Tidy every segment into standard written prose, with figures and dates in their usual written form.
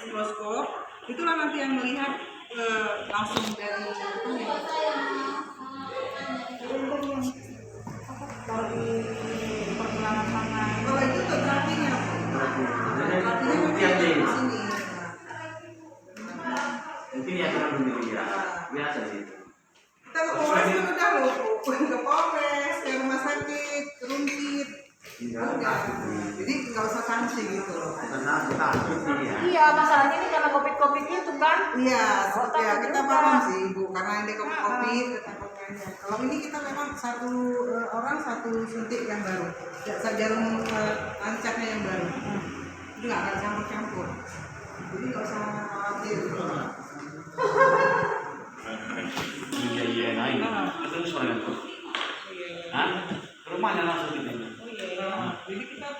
mikroskop, itulah nanti yang melihat langsung dari pergelangan tangan. Kalau itu tuh terapinya. Terapinya di sini. Mungkin ya karena begini ya, biasa sih. Kita ke Polres kan udah loh, ke Polres, ke rumah sakit, ke Rumpit. Enggak. Jadi nggak usah sanksi gitu loh. Iya, masalahnya ini karena covid itu kan. Iya, ya, kita paham sih Ibu, karena ini covid ketakutannya. Kalau ini kita memang satu orang satu suntik yang baru, jarum lancatnya yang baru. Itu nggak akan campur-campur. Jadi nggak usah khawatir. Iya, naik. Itu suara itu. Hah? Rumahnya langsung gitu.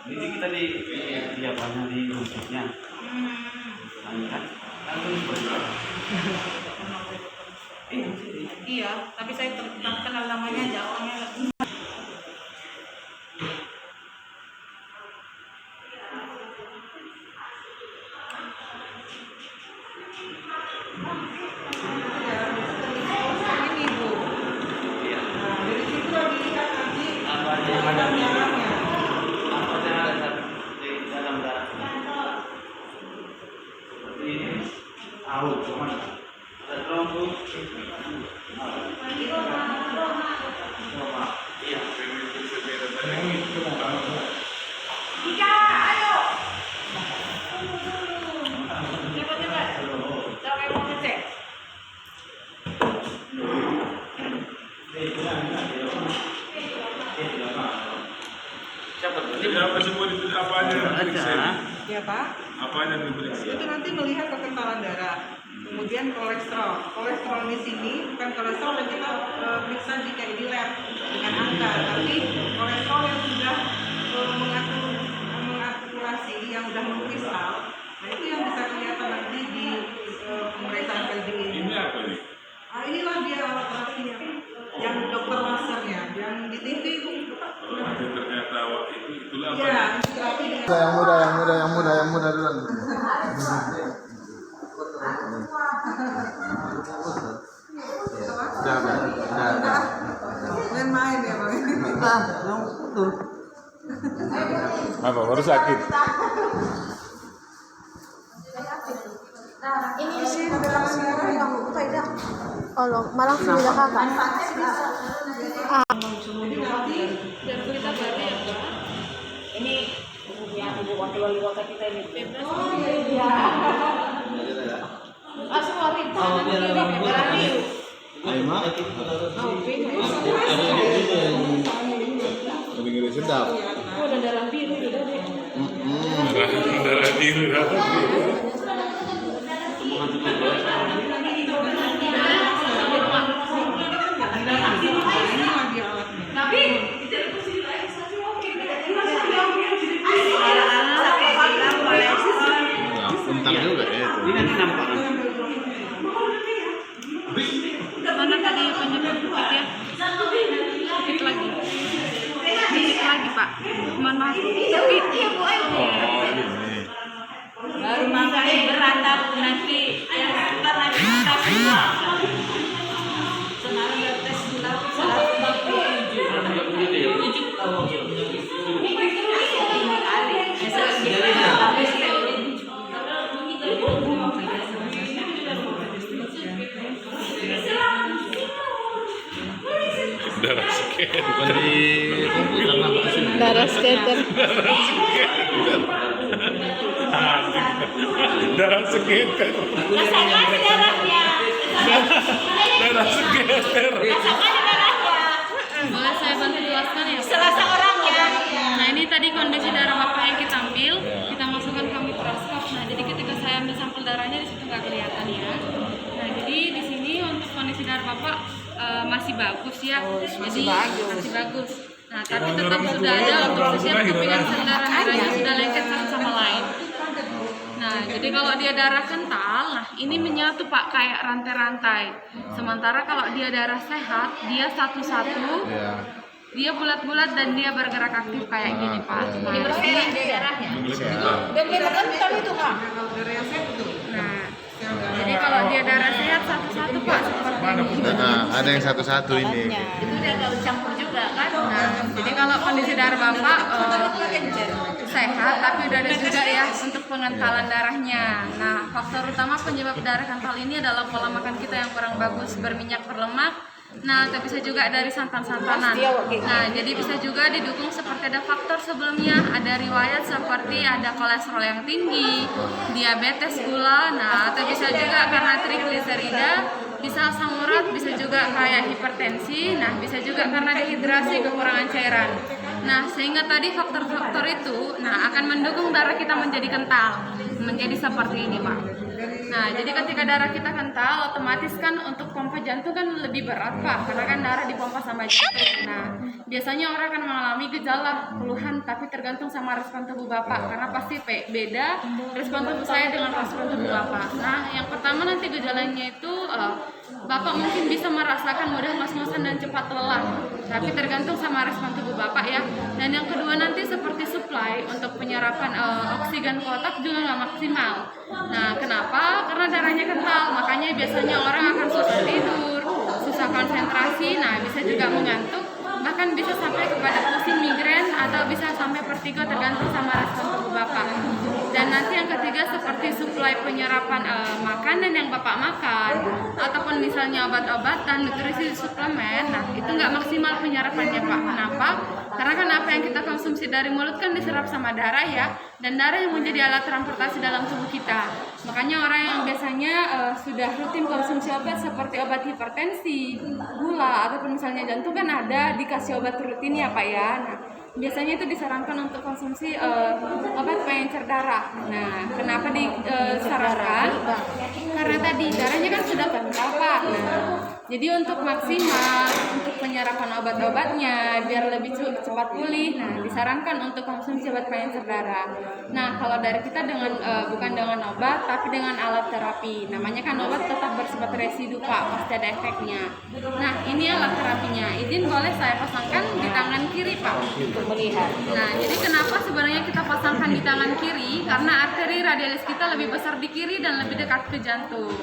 Jadi kita di apanya di rumputnya. Kan? Iya, tapi saya tetap kenal namanya aja orangnya. Ya Pak? Apanya diperiksa? Itu nanti melihat kekentalan darah, kemudian kolesterol. Kolesterol di sini bukan kolesterol yang kita periksa di lab dengan angka, tapi kolesterol yang sudah mengakumulasi, yang sudah mengkristal. Nah itu yang bisa kelihatan nanti di pemeriksaan PLDI ini. Ini apa nih? Nah, inilah dia alat terapinya, yang dokter lasernya, yang di TV itu. Tapi ternyata itulah apa? Iya, terapi dengan yang muda dulu. Main ya Pak. Apa baru sakit? Ini sih oh, malah sudah kakak. Ini yang ibu wakil wali kota kita ini. Iya. Langsung warin. Ngeri sedap. Oh, ada darah biru udah deh. Darah biru. Tapi Bentar juga ya itu. Ini nanti nampak. Mana tadi penyebab bukitnya? Bukit lagi. Bukit lagi Pak. Mohon maaf. Bukit. Oh, ini. baru makanya beratap nanti yang sebentar lagi kita semua. Semalam udah tes gula 177. Darah skater. Bukan di komputer apa sih? Darah skater. Darah skater. Rasakan darahnya. Darah skater. Rasakan darahnya. Boleh saya bantu jelaskan ya? Selasa orangnya. Nah ini tadi kondisi darah Bapak yang kita ambil, kita masukkan ke mikroskop. Nah jadi ketika saya ambil sampel darahnya di situ nggak kelihatan ya. Nah jadi di sini untuk kondisi darah Bapak masih bagus ya. Jadi masih bagus. Nah tapi tetap sudah ada untuk setiap kebiasaan darah-darahnya sudah lengket satu sama lain. Nah, jadi kalau dia darah kental, nah ini menyatu Pak kayak rantai-rantai. Sementara kalau dia darah sehat, dia satu-satu. Ya. dia bulat-bulat dan dia bergerak aktif kayak gini Pak. Ini berselang dia darahnya. Dia kelihatan kental itu Kak. Kalau dari yang sehat itu. Nah, jadi kalau dia darah sehat satu-satu Pak seperti ini. Nah, ada yang satu-satu ini. Itu dia agak campur juga kan. Nah, jadi kalau kondisi darah Bapak sehat, tapi udah ada juga ya untuk pengentalan darahnya. Nah, faktor utama penyebab darah kental ini adalah pola makan kita yang kurang bagus, berminyak, berlemak. Nah, tapi bisa juga dari santan-santanan. Nah, jadi bisa juga didukung seperti ada faktor sebelumnya, ada riwayat seperti ada kolesterol yang tinggi, diabetes, gula. Nah, atau bisa juga karena trigliserida, bisa asam urat, bisa juga kayak hipertensi. Nah, bisa juga karena dehidrasi, kekurangan cairan. Nah, sehingga tadi faktor-faktor itu, nah akan mendukung darah kita menjadi kental, menjadi seperti ini, Pak. Nah, jadi ketika darah kita kental, otomatis kan untuk pompa jantung kan lebih berat, Pak, karena kan darah dipompa sama jantung. Nah, biasanya orang akan mengalami gejala, keluhan, tapi tergantung sama respon tubuh Bapak, karena pasti beda respon tubuh saya dengan respon tubuh Bapak. Nah, yang pertama nanti gejalanya itu Bapak mungkin bisa merasakan mudah ngos-ngosan dan cepat lelah, tapi tergantung sama respon tubuh Bapak ya. Dan yang kedua nanti seperti supply untuk penyerapan oksigen ke otak juga nggak maksimal. Nah, kenapa? Karena darahnya kental, makanya biasanya orang akan susah tidur, susah konsentrasi, nah bisa juga mengantuk, bahkan bisa sampai kepada pusing, migrain, atau bisa sampai vertigo tergantung sama respon tubuh Bapak. Dan nanti yang ketiga seperti suplai penyerapan makanan yang Bapak makan, ataupun misalnya obat-obatan, nutrisi suplemen, nah itu nggak maksimal penyerapannya Pak. Kenapa? Karena kan apa yang kita konsumsi dari mulut kan diserap sama darah ya, dan darah yang menjadi alat transportasi dalam tubuh kita. Makanya orang yang biasanya sudah rutin konsumsi obat seperti obat hipertensi, gula, ataupun misalnya jantung kan ada dikasih obat rutin ya Pak ya. Nah, biasanya itu disarankan untuk konsumsi obat pengencer darah. Nah, kenapa disarankan? Karena tadi darahnya kan sudah kental Pak. Nah, jadi untuk maksimal untuk penyerapan obat-obatnya biar lebih cepat pulih, nah disarankan untuk konsumsi obat pengencer darah. Nah, kalau dari kita dengan bukan dengan obat tapi dengan alat terapi. Namanya kan obat tetap bersifat residu Pak, pasti ada efeknya. Nah, ini alat terapinya. Izin boleh saya pasangkan di tangan kiri Pak untuk melihat. Nah, jadi kenapa sebenarnya kita pasangkan di tangan kiri? Karena arteri radialis kita lebih besar di kiri dan lebih dekat ke jantung.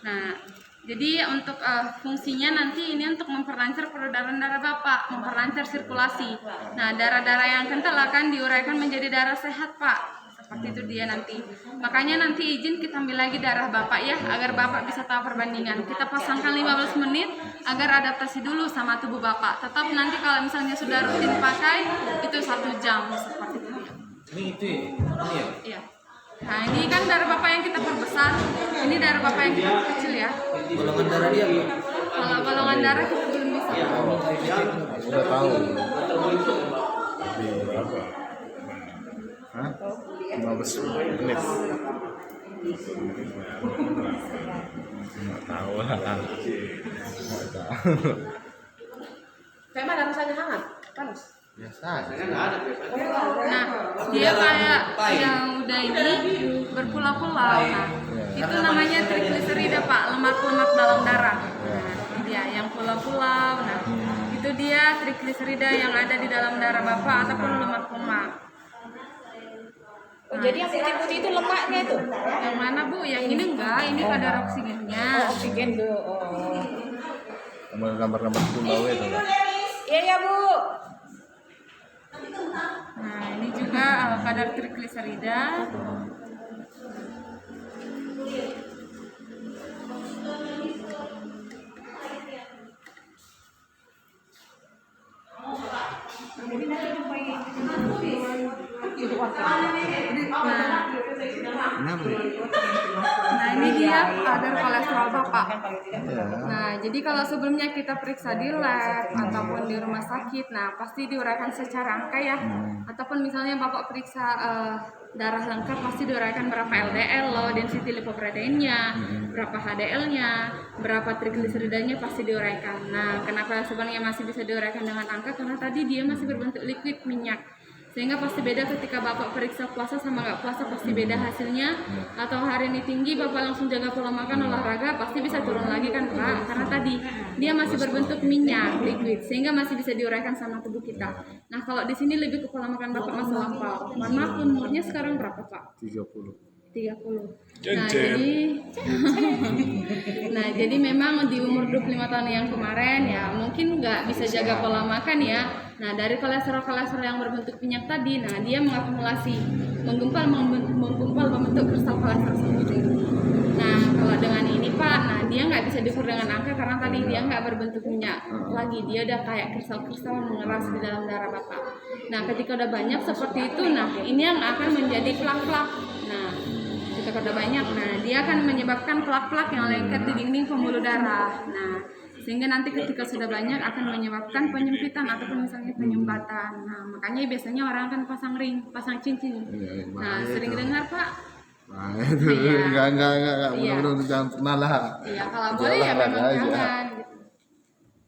Nah, jadi untuk fungsinya nanti ini untuk memperlancar peredaran darah Bapak, memperlancar sirkulasi. Nah, darah-darah yang kental akan diuraikan menjadi darah sehat Pak. Seperti itu dia nanti. Makanya nanti izin kita ambil lagi darah Bapak ya, agar Bapak bisa tahu perbandingan. Kita pasangkan 15 menit agar adaptasi dulu sama tubuh Bapak. Tetap nanti kalau misalnya sudah rutin pakai, itu 1 jam seperti itu. Ini ya? Iya. Nah, ini kan darah Bapak yang kita perbesar, ini darah Bapak yang kita perkecil ya. Golongan darah dia apa? Kalau golongan darah kita belum bisa. Udah tahu. Di berapa? Hah? 15 menit. Nggak tahu lah. Nggak tahu. Kayak mana rasanya hangat? Panas? Biasa. Nah, dia kayak yang udah ini berpulau-pulau. Nah, itu namanya trigliserida Pak, lemak-lemak dalam darah. Nah, dia yang pulau-pulau. Nah, itu dia trigliserida yang ada di dalam darah Bapak ataupun lemak-lemak. Oh, jadi yang putih-putih itu lemaknya itu? Yang mana Bu? Yang ini enggak, ini kadar oksigennya. Oh, oksigen tuh. Oh. Gambar-gambar pulau itu. Iya ya Bu. Nah, ini juga kadar trigliserida. Nah, ini dia kadar kolesterol Bapak. Nah, jadi kalau sebelumnya kita periksa di lab ataupun di rumah sakit, nah pasti diuraikan secara angka ya. Ataupun misalnya Bapak periksa darah lengkap pasti diuraikan berapa LDL, low density lipoproteinnya, berapa HDL-nya, berapa trigliseridanya pasti diuraikan. Nah, kenapa sebenarnya masih bisa diuraikan dengan angka? Karena tadi dia masih berbentuk liquid minyak. Sehingga pasti beda ketika Bapak periksa puasa sama nggak puasa, pasti beda hasilnya. Atau hari ini tinggi Bapak langsung jaga pola makan, olahraga, pasti bisa turun lagi kan Pak, karena tadi dia masih berbentuk minyak liquid sehingga masih bisa diuraikan sama tubuh kita. Nah kalau di sini lebih ke pola makan Bapak masa lampau. Mohon maaf, umurnya sekarang berapa Pak? 30. 30. Nah jadi memang di umur 25 tahun yang kemarin ya mungkin nggak bisa jaga pola makan ya. Nah dari kolesterol yang berbentuk minyak tadi, nah dia mengakumulasi, menggumpal membentuk kristal kolesterol seperti itu. Nah kalau dengan ini Pak, nah dia nggak bisa diukur dengan angka karena tadi dia nggak berbentuk minyak lagi, dia udah kayak kristal-kristal mengeras di dalam darah Bapak. Nah ketika udah banyak seperti itu, nah ini yang akan menjadi plak-plak. Nah ketika udah banyak, nah dia akan menyebabkan plak-plak yang lengket di dinding pembuluh darah. Nah sehingga nanti ketika sudah banyak akan menyebabkan penyempitan ataupun misalnya penyumbatan. Nah makanya biasanya orang akan pasang ring, pasang cincin. Nah sering dengar Pak. Nah itu enggak mudah-mudahan jangan pernah lah. Iya kalau boleh ya memang jangan.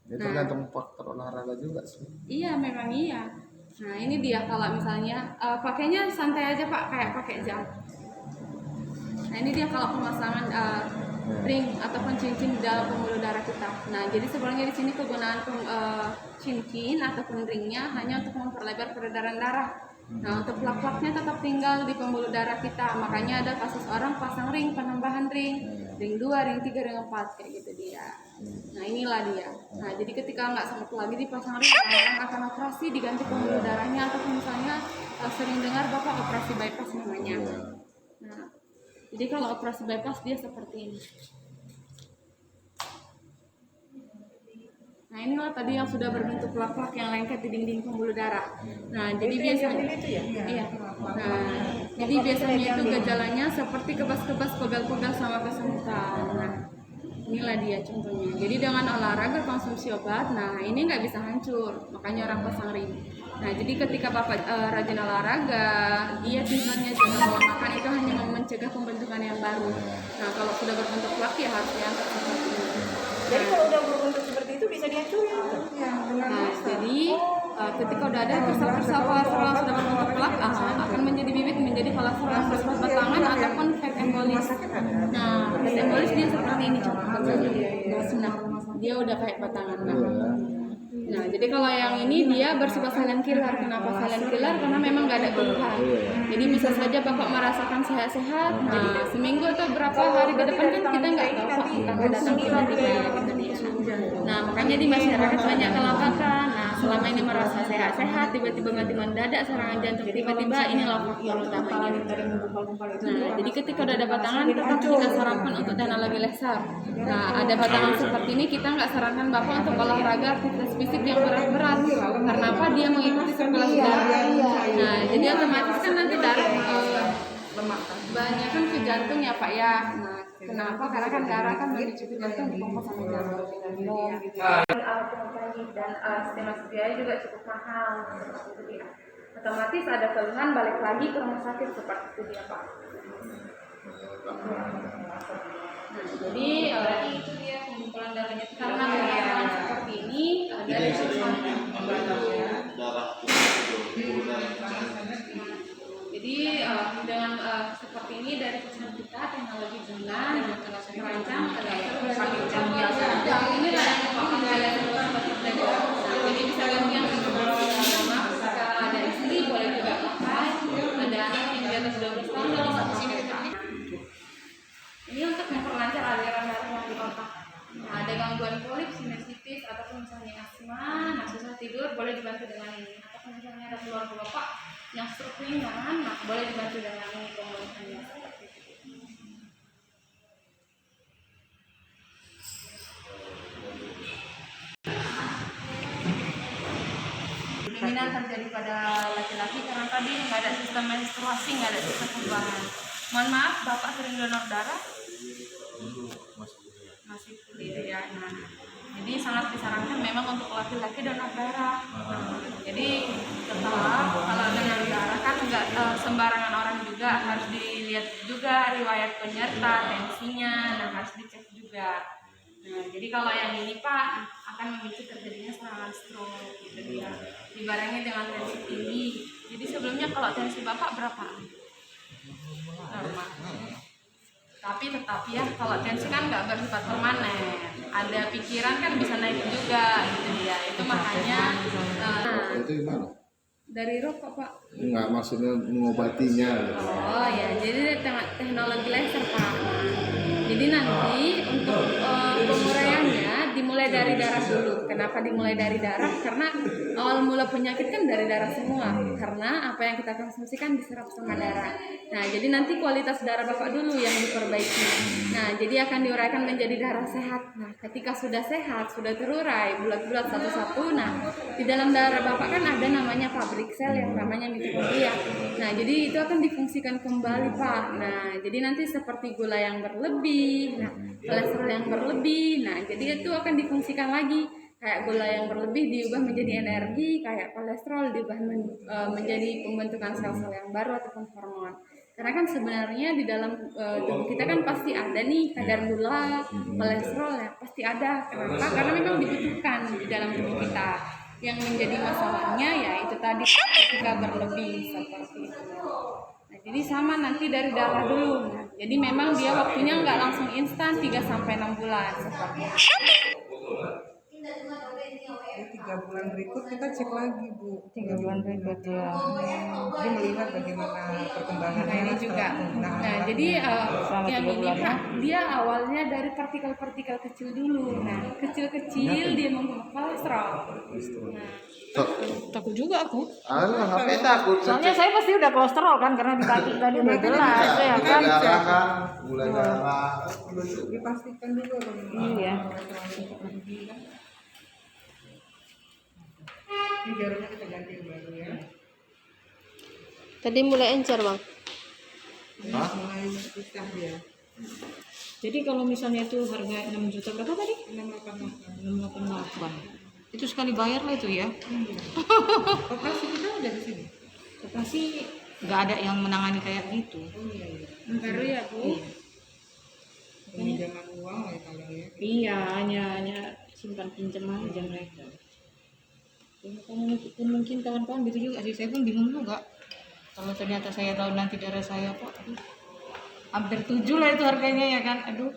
Itu tergantung faktor olahraga juga sih. Iya memang iya. Nah ini dia kalau misalnya pakainya santai aja Pak, kayak pakai jam. Nah ini dia kalau pemasangan ring ataupun cincin di dalam pembuluh darah kita. Nah jadi sebenarnya di sini kegunaan cincin ataupun ringnya hanya untuk memperlebar peredaran darah. Nah untuk plak-plaknya tetap tinggal di pembuluh darah kita. Makanya ada kasus orang pasang ring, penambahan ring 2, ring 3, ring 4 kayak gitu dia. Nah inilah dia. Nah jadi ketika nggak sanggup lagi dipasang ring, orang akan operasi diganti pembuluh darahnya ataupun misalnya sering dengar Bapak operasi bypass namanya. Nah jadi kalau operasi bypass dia seperti ini. Nah inilah tadi yang sudah berbentuk plak-plak yang lengket di dinding pembuluh darah. Nah jadi biasanya iya. Nah jadi biasanya itu gejalanya seperti kebas-kebas, pegal-pegal sama kesemutan. Nah inilah dia contohnya. Jadi dengan olahraga, konsumsi obat, nah ini nggak bisa hancur. Makanya orang pasang ring. Nah jadi ketika Bapak rajin olahraga, dia misalnya jaga pola makan, itu hanya mencegah pembentukan yang baru. Nah kalau sudah berbentuk plak ya harus diangkat seperti ini. Jadi kalau udah berbentuk seperti itu bisa dihancurin gitu? Nah, jadi ketika udah ada kristal-kristal kolesterol yang sudah berbentuk plak akan menjadi bibit menjadi kolesterol yang bersifat batangan ataupun fat embolis. Nah, fat embolis dia seperti ini contohnya. Nah, dia udah kayak batangan. Nah, jadi kalau yang ini dia bersifat silent killer. Kenapa silent killer? Karena memang nggak ada keluhan. Jadi bisa saja Bapak merasakan sehat-sehat. Nah, seminggu atau berapa hari ke depan kan kita nggak tahu Pak, entah datang tiba-tiba gitu dia. Nah, makanya di masyarakat banyak kelabakan. Nah, selama ini merasa sehat-sehat, tiba-tiba mati mendadak serangan jantung, tiba-tiba inilah faktor utamanya. Nah, jadi ketika udah ada batangan, tetap kita sarankan untuk teknologi laser. Nah, ada batangan seperti ini, kita nggak sarankan Bapak untuk olahraga aktivitas fisik yang berat-berat. Karena apa? Dia mengikuti sirkulasi darah. Nah, jadi otomatis kan nanti darah banyak kan ke jantung ya Pak ya. Nah, kenapa? Karena kan darah kan menuju ke jantung dipompa sama jantung. Alat pengobatan dan stimulasi biaya juga cukup mahal. Seperti itu dia. Otomatis ada keluhan balik lagi ke rumah sakit seperti itu dia Pak. Nah, jadi itu dia pengumpulan darahnya karena penyerahan seperti ini dari jadi dengan seperti ini dari perusahaan kita teknologi bulan merancang ini lah yang merupakan jadi bisa gantian sama jika ada istri boleh juga pakai, ada anak yang di atas 12 tahun bisa pakai. Ini untuk memperlancar aliran darah yang di otak. Nah, ada gangguan polip, sinusitis ataupun misalnya asma, nah susah tidur boleh dibantu dengan ini. Ataupun misalnya ada keluarga Bapak yang stroke ringan, nah boleh dibantu dengan ini pembuatannya seperti itu. Dominan terjadi pada laki-laki karena tadi nggak ada sistem menstruasi, nggak ada sistem pembuahan. Mohon maaf, Bapak sering donor darah? Masih kuliah ya. Nah, jadi sangat disarankan memang untuk laki-laki donor darah. Jadi tetap kalau donor darah kan nggak sembarangan orang juga, harus dilihat juga riwayat penyerta, tensinya, nah harus dicek juga. Nah, jadi kalau yang ini Pak akan memicu terjadinya serangan stroke gitu ya. Dibarengi dengan tensi tinggi. Jadi sebelumnya kalau tensi Bapak berapa? Normal. Tapi tetap ya, kalau tensi kan nggak bersifat permanen. Ada pikiran kan bisa naik juga gitu ya. Itu makanya Itu gimana? dari rokok Pak. Enggak, maksudnya mengobatinya. Oh ya, jadi teknologi laser Pak. Jadi nanti untuk penguraiannya dimulai dari darah dulu. Kenapa dimulai dari darah? Karena awal mula penyakit kan dari darah semua. Karena apa yang kita konsumsikan diserap sama darah. Nah, jadi nanti kualitas darah Bapak dulu yang diperbaiki. Nah, jadi akan diuraikan menjadi darah sehat. Nah, ketika sudah sehat, sudah terurai bulat-bulat satu-satu. Nah, di dalam darah Bapak kan ada namanya pabrik sel yang namanya mitokondria. Nah, jadi itu akan difungsikan kembali Pak. Nah, jadi nanti seperti gula yang berlebih, nah, kolesterol yang berlebih. Nah, jadi itu akan difungsikan lagi. Kayak gula yang berlebih diubah menjadi energi, kayak kolesterol diubah menjadi pembentukan sel-sel yang baru ataupun hormon. Karena kan sebenarnya di dalam tubuh kita kan pasti ada nih kadar gula, kolesterol ya pasti ada. Kenapa? Karena memang dibutuhkan di dalam tubuh kita. Yang menjadi masalahnya ya itu tadi ketika berlebih seperti itu. Nah, jadi sama nanti dari darah dulu. Nah, jadi memang dia waktunya nggak langsung instan 3-6 bulan seperti itu. Jadi 3 bulan berikut kita cek lagi Bu. 3 bulan berikut ya. Jadi melihat bagaimana perkembangan Nah ini juga. Nah jadi yang ini Kak, dia awalnya dari partikel-partikel kecil dulu. Nah kecil-kecil dia membuat kolesterol. Nah, Takut juga aku. Alah, ngapain takut? Soalnya saya pasti udah kolesterol kan karena di kaki tadi udah jelas ya Gula kan. darah kan, gula darah. dipastikan dulu Iya. Ini jarumnya kita ganti yang baru ya. Tadi mulai encer bang. Hah? Mulai pisah dia. Jadi kalau misalnya itu harga 6 juta berapa tadi? 688. 688. Itu sekali bayar lah itu ya. Operasi kita udah di sini. Operasi nggak ada yang menangani kayak gitu. Oh iya iya. baru ya Bu. Peminjaman uang lah ya kalau ya. Iya, hanya simpan pinjam aja mereka. Mungkin kawan-kawan gitu juga sih. Saya pun bingung juga. Kalau ternyata saya tahu nanti darah saya kok, aduh, hampir 7 lah itu harganya ya kan. Aduh.